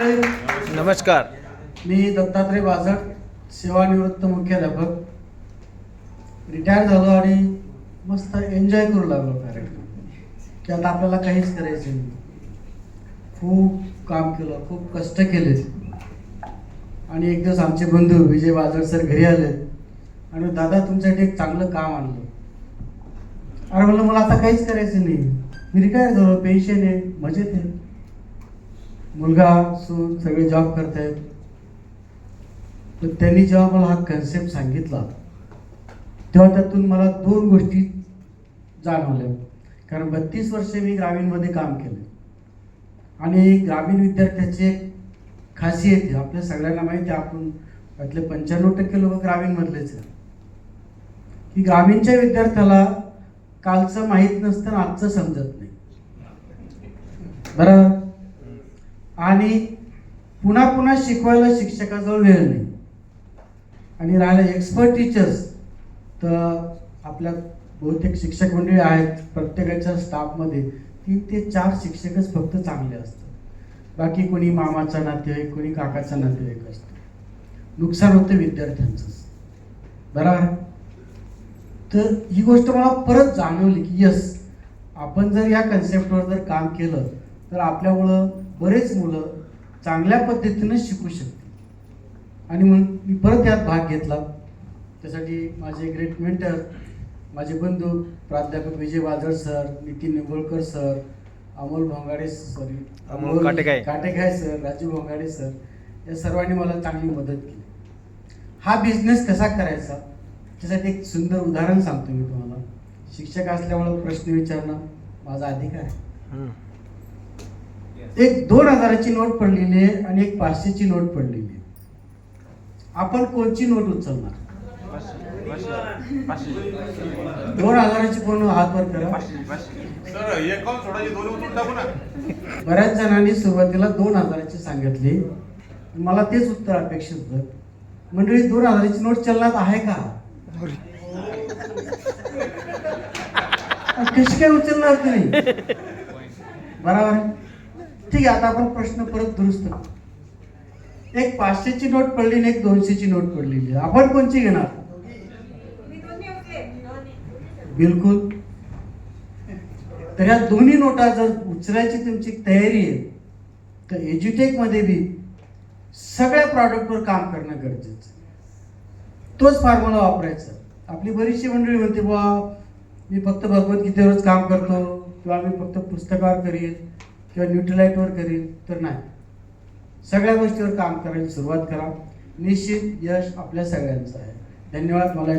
नमस्कार. मी दत्तात्रय बाजट, सेवानिवृत्त मुख्याध्यापक. रिटायर झालो आणि मस्त एन्जॉय करू लागलो कार्यक्रम. की आता आपल्याला काहीच करायचं नाही. खूप काम केलं, खूप कष्ट केले. आणि एक दिवस आमचे बंधू विजय बाजट सर घरी आले आणि दादा तुमच्यासाठी एक चांगलं काम आणलं. अरे म्हणलं मला आता काहीच करायचं नाही, मी रिटायर झालो, पेन्शन आहे, मजेत आहे, मुलगा सून सगळे जॉब करतायत. तर त्यांनी जेव्हा मला हा कन्सेप्ट सांगितला तेव्हा त्यातून मला दोन गोष्टी जाणवल्या. कारण 32 वर्ष मी ग्रामीणमध्ये काम केलं आणि ग्रामीण विद्यार्थ्याची एक खासियत आहे, आपल्या सगळ्यांना माहिती आहे, आपण त्यातले 95% लोक ग्रामीणमधलेच आहे. की ग्रामीणच्या विद्यार्थ्याला कालचं माहीत नसतं, आजचं समजत नाही, बरोबर. आणि पुन्हा पुन्हा शिकवायला शिक्षकाजवळ वेळ नाही. आणि राहिलं एक्सपर्ट टीचर्स, तर आपल्या बहुतेक शिक्षक मंडळी आहेत, प्रत्येकाच्या स्टाफमध्ये 3 ते 4 शिक्षकच फक्त चांगले असतात. बाकी कोणी मामाचा नातेवाईक, कोणी काकाचा नातेवाईक असतो. नुकसान होतं विद्यार्थ्यांचंच, बरोबर. तर ही गोष्ट मला परत जाणवली की यस, आपण जर या कन्सेप्टवर जर काम केलं तर आपल्यामुळं बरेच मुलं चांगल्या पद्धतीनं शिकू शकतील. आणि म्हणून मी परत यात भाग घेतला. त्यासाठी माझे ग्रेट मेंटर, माझे बंधू प्राध्यापक Vijay Bajat sir, Nitin Nimbolkar sir, Amol Katekay sir, Raju Bhongade sir, या सर्वांनी मला चांगली मदत केली. हा बिझनेस कसा करायचा त्यासाठी एक सुंदर उदाहरण सांगतो मी तुम्हाला. शिक्षक असल्यामुळे प्रश्न विचारणं माझा अधिकार आहे. एक 2000ची नोट पडलेली आहे आणि एक 500ची नोट पडलेली आहे. आपण कोणची नोट उचलणार? 2000ची कोण हात वर करा. बऱ्याच जणांनी सुरुवातीला 2000ची सांगितली. मला तेच उत्तर अपेक्षित होतं. मंडळी, 2000ची नोट चलनात आहे का? कशी काय उचलणार तुम्ही? बरोबर. ठीक आहे, आता आपण प्रश्न परत दुरुस्त करू. एक 500ची नोट पडली आणि एक 200ची नोट पडलेली, आपण कोणची घेणार? बिलकुल. तर या दोन्ही नोटा जर उचलायची तुमची तयारी आहे तर एज्युटेक मध्ये बी सगळ्या प्रॉडक्टवर काम करणं गरजेचं आहे. तोच फॉर्म्युला वापरायचा. आपली बरीचशी मंडळी म्हणते बुवा मी फक्त भगवद्गीतेवरच काम करतो, किंवा मी फक्त पुस्तकावर करीन किंवा न्यूट्रलाइटवर करीन. तर नाही, सगळ्या गोष्टीवर काम करायला सुरुवात करा. निश्चित यश आपल्या सगळ्यांचं आहे. धन्यवाद. मला